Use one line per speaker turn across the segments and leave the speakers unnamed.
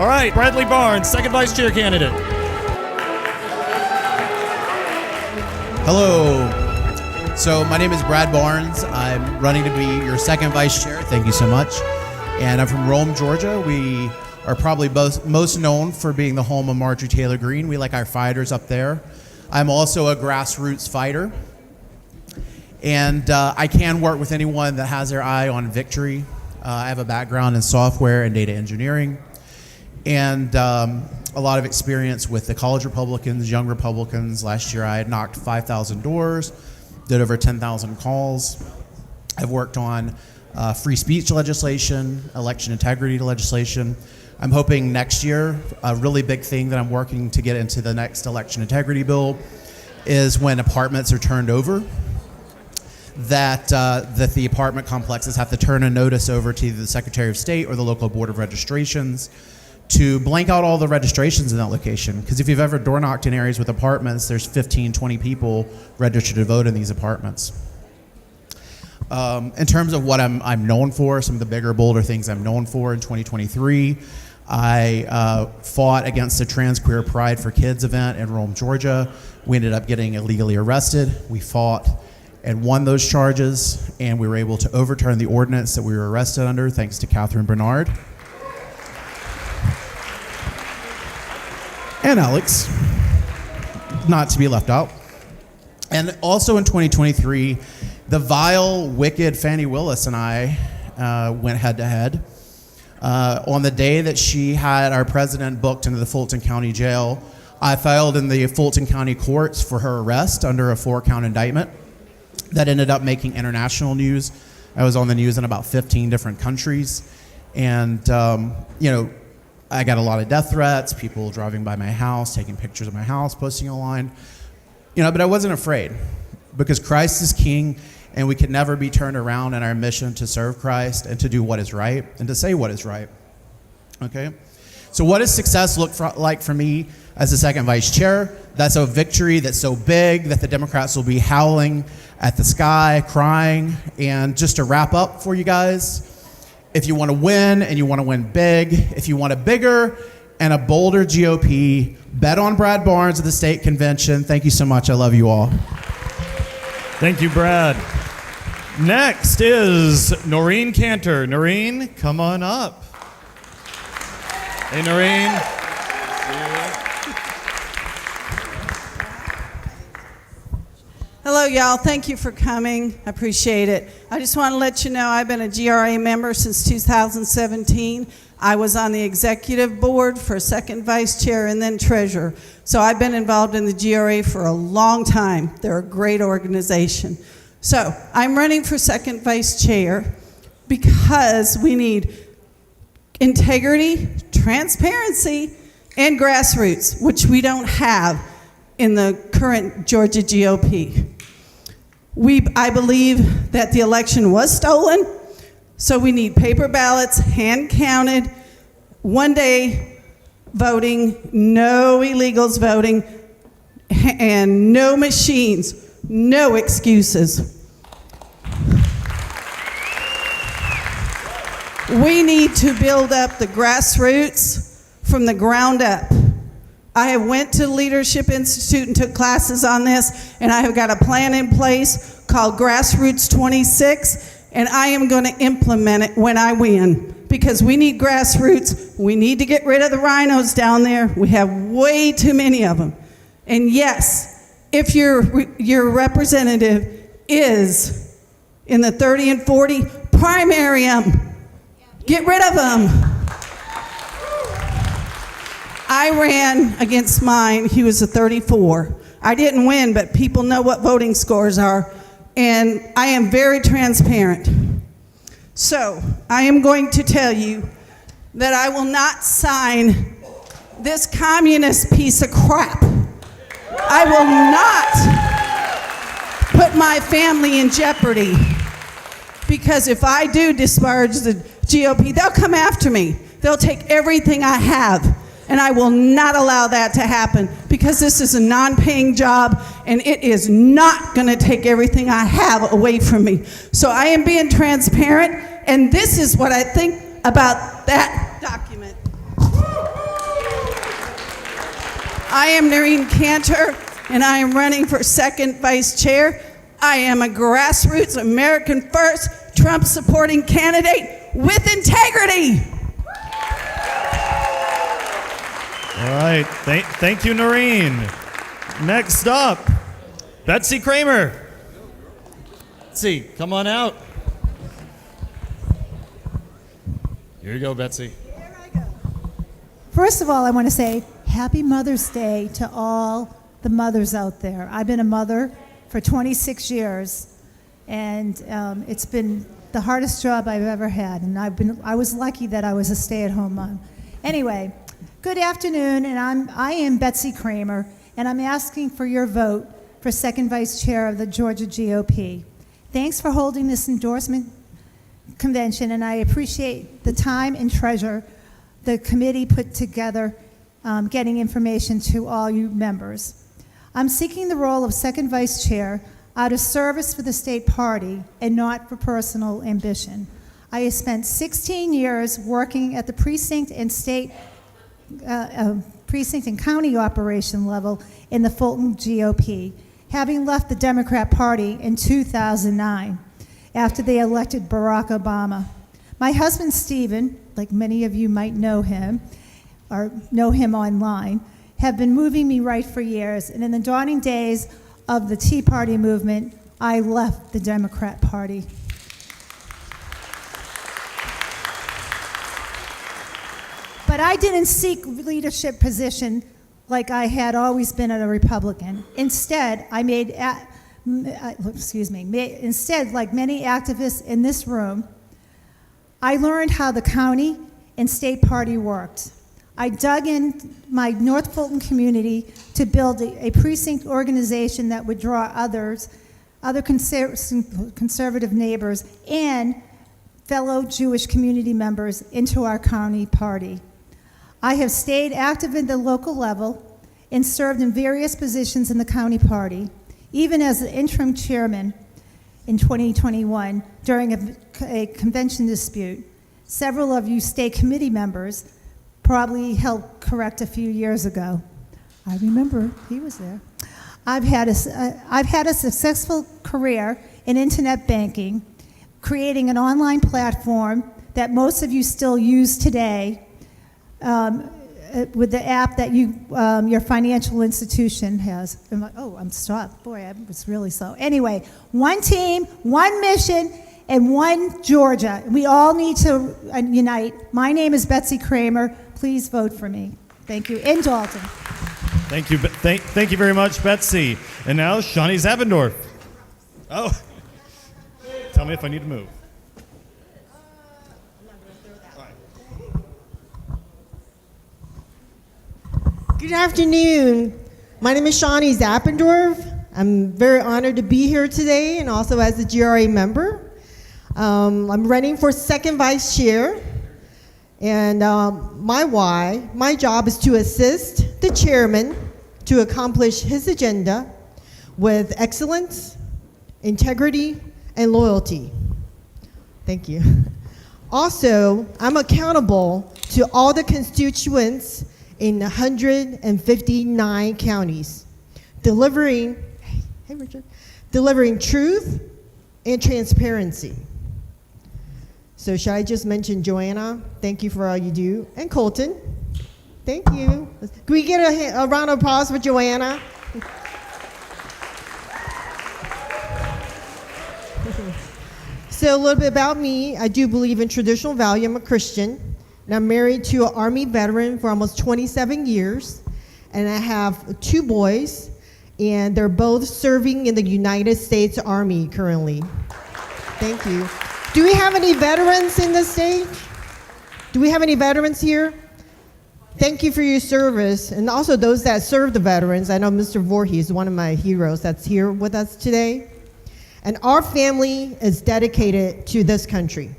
All right, Bradley Barnes, second vice chair candidate.
Hello. So my name is Brad Barnes. I'm running to be your second vice chair. Thank you so much. And I'm from Rome, Georgia. We are probably most known for being the home of Marjorie Taylor Greene. We like our fighters up there. I'm also a grassroots fighter. And I can work with anyone that has their eye on victory. I have a background in software and data engineering, and a lot of experience with the college Republicans, young Republicans. Last year I had knocked 5,000 doors, did over 10,000 calls. I've worked on free speech legislation, election integrity legislation. I'm hoping next year, a really big thing that I'm working to get into the next election integrity bill is when apartments are turned over, that the apartment complexes have to turn a notice over to either the Secretary of State or the local Board of Registrations to blank out all the registrations in that location. Because if you've ever door knocked in areas with apartments, there's 15, 20 people registered to vote in these apartments. In terms of what I'm known for, some of the bigger, bolder things I'm known for in 2023, I fought against the Trans Queer Pride for Kids event in Rome, Georgia. We ended up getting illegally arrested. We fought and won those charges, and we were able to overturn the ordinance that we were arrested under, thanks to Catherine Bernard. And Alex, not to be left out. And also in 2023, the vile, wicked Fani Willis and I went head-to-head. On the day that she had our president booked into the Fulton County Jail, I filed in the Fulton County courts for her arrest under a 4-count indictment. That ended up making international news. I was on the news in about 15 different countries. And, I got a lot of death threats, people driving by my house, taking pictures of my house, posting online. But I wasn't afraid, because Christ is king, and we can never be turned around in our mission to serve Christ and to do what is right and to say what is right. Okay? So what does success look like for me as the second vice chair? That's a victory that's so big that the Democrats will be howling at the sky, crying. And just to wrap up for you guys, if you want to win and you want to win big, if you want a bigger and a bolder GOP, bet on Brad Barnes at the state convention. Thank you so much. I love you all.
Thank you, Brad. Next is Norine Cantor. Norine, come on up. Hey, Norine.
Hello, y'all. Thank you for coming. I appreciate it. I just want to let you know I've been a GRA member since 2017. I was on the executive board for second vice chair and then treasurer. So I've been involved in the GRA for a long time. They're a great organization. So I'm running for second vice chair because we need integrity, transparency, and grassroots, which we don't have in the current Georgia GOP. I believe that the election was stolen, so we need paper ballots, hand counted, one-day voting, no illegals voting, and no machines, no excuses. We need to build up the grassroots from the ground up. I have went to Leadership Institute and took classes on this, and I have got a plan in place called Grassroots 26, and I am going to implement it when I win, because we need grassroots. We need to get rid of the rhinos down there. We have way too many of them. And yes, if your representative is in the 30 and 40, primary them. Get rid of them. I ran against mine. He was a 34. I didn't win, but people know what voting scores are, and I am very transparent. So I am going to tell you that I will not sign this communist piece of crap. I will not put my family in jeopardy, because if I do disparage the GOP, they'll come after me. They'll take everything I have. And I will not allow that to happen, because this is a non-paying job, and it is not going to take everything I have away from me. So I am being transparent, and this is what I think about that document. I am Norine Cantor, and I am running for second vice chair. I am a grassroots, American First, Trump-supporting candidate with integrity.
All right. Thank you, Norine. Next up, Betsy Kramer. Betsy, come on out. Here you go, Betsy.
First of all, I want to say Happy Mother's Day to all the mothers out there. I've been a mother for 26 years, and it's been the hardest job I've ever had, and I was lucky that I was a stay-at-home mom. Anyway, good afternoon, and I am Betsy Kramer, and I'm asking for your vote for second vice chair of the Georgia GOP. Thanks for holding this endorsement convention, and I appreciate the time and treasure the committee put together getting information to all you members. I'm seeking the role of second vice chair out of service for the state party and not for personal ambition. I have spent 16 years working at the precinct and precinct and county operation level in the Fulton GOP, having left the Democrat Party in 2009 after they elected Barack Obama. My husband, Stephen, like many of you might know him, or know him online, have been moving me right for years, and in the dawning days of the Tea Party movement, I left the Democrat Party. But I didn't seek leadership position like I had always been a Republican. Instead, like many activists in this room, I learned how the county and state party worked. I dug in my North Fulton community to build a precinct organization that would draw other conservative neighbors and fellow Jewish community members into our county party. I have stayed active at the local level and served in various positions in the county party, even as the interim chairman in 2021 during a convention dispute. Several of you state committee members probably helped correct a few years ago. I remember, he was there. I've had a successful career in internet banking, creating an online platform that most of you still use today with the app that your financial institution has. I'm like, oh, I'm stopped. Boy, I was really slow. Anyway, one team, one mission, and one Georgia. We all need to unite. My name is Betsy Kramer. Please vote for me. Thank you. In Dalton.
Thank you. Thank you very much, Betsy. And now, Shawnee Zappendorf. Oh. Tell me if I need to move.
Good afternoon. My name is Shawnee Zappendorf. I'm very honored to be here today and also as a GRA member. I'm running for second vice chair, and my job is to assist the chairman to accomplish his agenda with excellence, integrity, and loyalty. Thank you. Also, I'm accountable to all the constituents in 159 counties, delivering truth and transparency. So should I just mention Joanna? Thank you for all you do. And Colton, thank you. Can we get a round of applause for Joanna? So a little bit about me. I do believe in traditional value. I'm a Christian. And I'm married to an Army veteran for almost 27 years. And I have 2 boys. And they're both serving in the United States Army currently. Thank you. Do we have any veterans in the stage? Do we have any veterans here? Thank you for your service. And also those that serve the veterans. I know Mr. Voorhees, one of my heroes that's here with us today. And our family is dedicated to this country.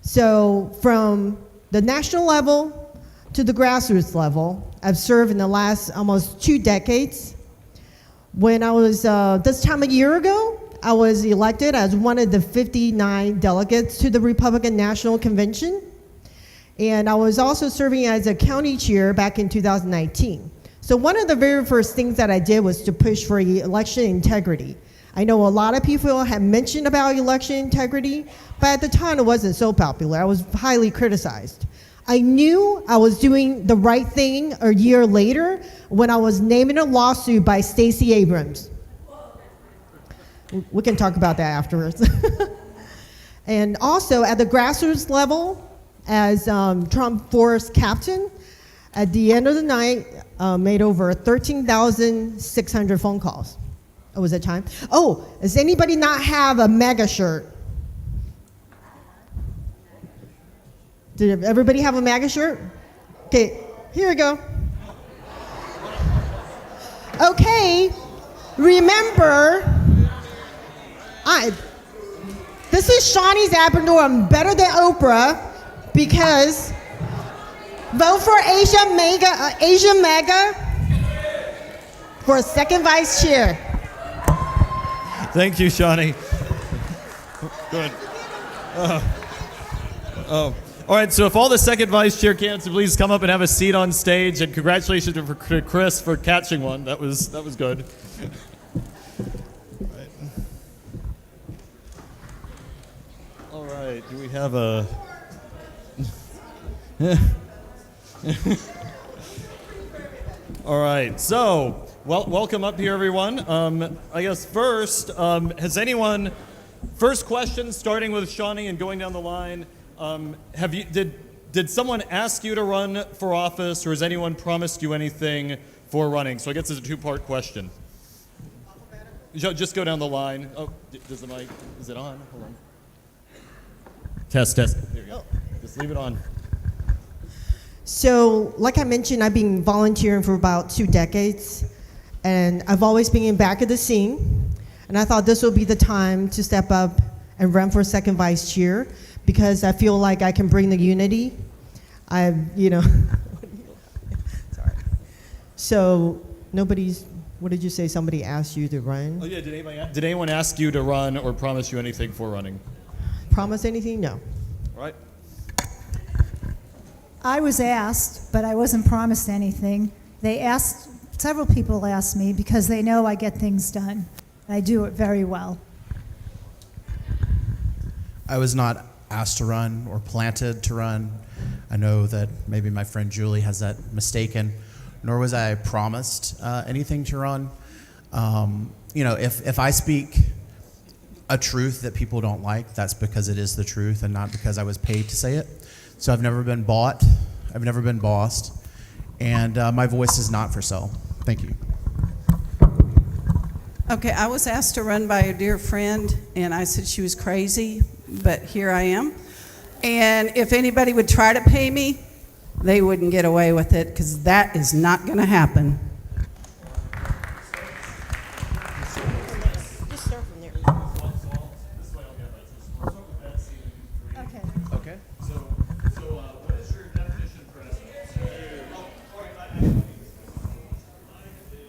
So from the national level to the grassroots level, I've served in the last almost 2 decades. When I was, this time a year ago, I was elected as one of the 59 delegates to the Republican National Convention. And I was also serving as a county chair back in 2019. So one of the very first things that I did was to push for election integrity. I know a lot of people have mentioned about election integrity, but at the time it wasn't so popular. I was highly criticized. I knew I was doing the right thing a year later when I was named in a lawsuit by Stacey Abrams. We can talk about that afterwards. And also at the grassroots level, as Trump force captain, at the end of the night, made over 13,600 phone calls. It was a time. Oh, does anybody not have a MAGA shirt? Did everybody have a MAGA shirt? Okay, here we go. Okay, remember, this is Seanie Zappendorf. I'm better than Oprah because vote for Asia MAGA for a second vice chair.
Thank you, Seanie. Good. All right, so if all the second vice chair candidates please come up and have a seat on stage, and congratulations to Chris for catching one. That was good. All right, do we have a... All right, so welcome up here, everyone. I guess first, has anyone? First question, starting with Seanie and going down the line. Did someone ask you to run for office, or has anyone promised you anything for running? So I guess it's a two-part question. Just go down the line. Oh, does the mic? Is it on? Hold on. Test. There you go. Just leave it on.
So, like I mentioned, I've been volunteering for about 2 decades, and I've always been in back of the scene. And I thought this would be the time to step up and run for second vice chair, because I feel like I can bring the unity. Sorry. So what did you say? Somebody asked you to run?
Oh yeah, did anyone ask you to run or promise you anything for running?
Promise anything? No.
All right.
I was asked, but I wasn't promised anything. Several people asked me because they know I get things done. I do it very well.
I was not asked to run or planted to run. I know that maybe my friend Julie has that mistaken, nor was I promised anything to run. If I speak a truth that people don't like, that's because it is the truth and not because I was paid to say it. So I've never been bought, I've never been bossed, and my voice is not for sale. Thank you.
Okay, I was asked to run by a dear friend, and I said she was crazy, but here I am. And if anybody would try to pay me, they wouldn't get away with it, because that is not going to happen.
Just start from there.
Okay.
Okay.
So what is your definition of grassroots?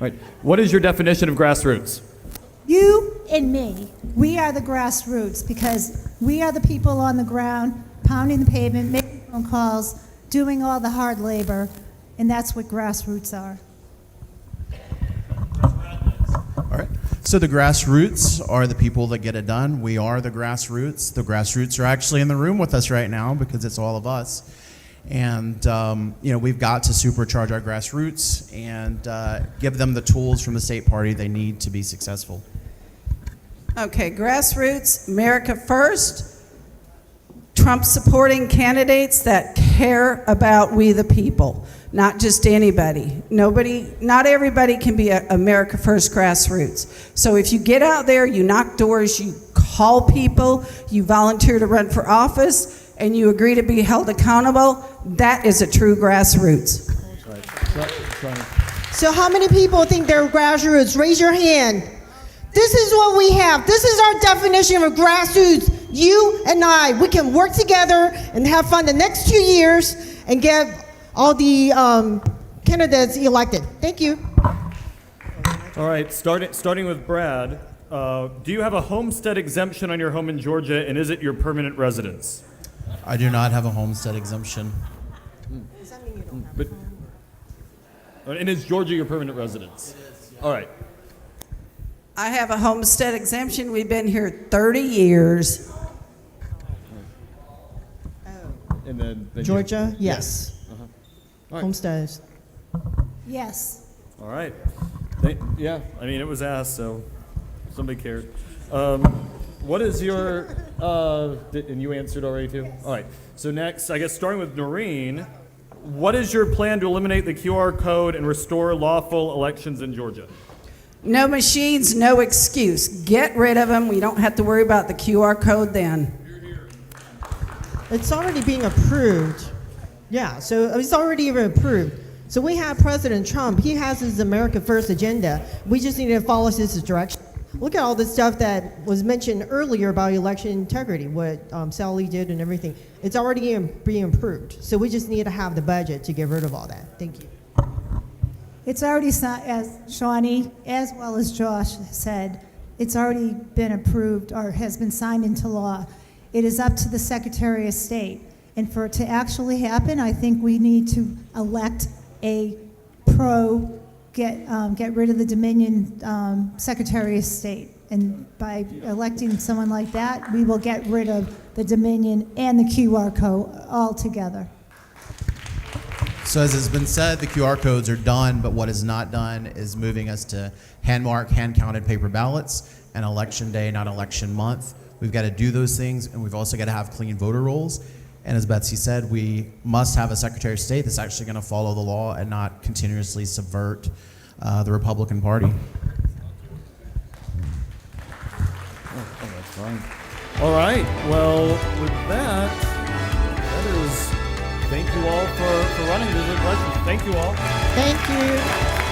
Right. What is your definition of grassroots?
You and me, we are the grassroots because we are the people on the ground, pounding the pavement, making phone calls, doing all the hard labor, and that's what grassroots are.
All right. So the grassroots are the people that get it done. We are the grassroots. The grassroots are actually in the room with us right now because it's all of us. And, we've got to supercharge our grassroots and give them the tools from the state party they need to be successful.
Okay, grassroots, America first, Trump supporting candidates that care about we the people, not just anybody. Not everybody can be a America first grassroots. So if you get out there, you knock doors, you call people, you volunteer to run for office, and you agree to be held accountable, that is a true grassroots.
So how many people think they're grassroots? Raise your hand. This is what we have. This is our definition of grassroots. You and I, we can work together and have fun the next 2 years and get all the candidates elected. Thank you.
All right, starting with Brad. Do you have a homestead exemption on your home in Georgia, and is it your permanent residence?
I do not have a homestead exemption.
Does that mean you don't have
But, And is Georgia your permanent residence? It is. Yeah. All right.
I have a homestead exemption. We've been here 30 years.
And then
Georgia, yes.
Uh-huh. All right.
Homesteads.
Yes.
All right. Yeah, I mean, it was asked, so somebody cared. What is your, and you answered already too? All right. So next, I guess starting with Norine, what is your plan to eliminate the QR code and restore lawful elections in Georgia?
No machines, no excuse. Get rid of them. We don't have to worry about the QR code then.
It's already being approved. Yeah, so it's already even approved. So we have President Trump. He has his America First agenda. We just need to follow his direction. Look at all the stuff that was mentioned earlier about election integrity, what Sally did and everything. It's already being approved. So we just need to have the budget to get rid of all that. Thank you.
It's already, as Seanie, as well as Josh said, it's already been approved or has been signed into law. It is up to the Secretary of State. And for it to actually happen, I think we need to elect a get rid of the Dominion Secretary of State. And by electing someone like that, we will get rid of the Dominion and the QR code altogether.
So as has been said, the QR codes are done, but what is not done is moving us to hand-marked, hand-counted paper ballots and election day, not election month. We've got to do those things, and we've also got to have clean voter rolls. And as Betsy said, we must have a Secretary of State that's actually going to follow the law and not continuously subvert the Republican Party.
Oh, that's fine. All right. Well, with that is thank you all for running. Those are questions. Thank you all.
Thank you.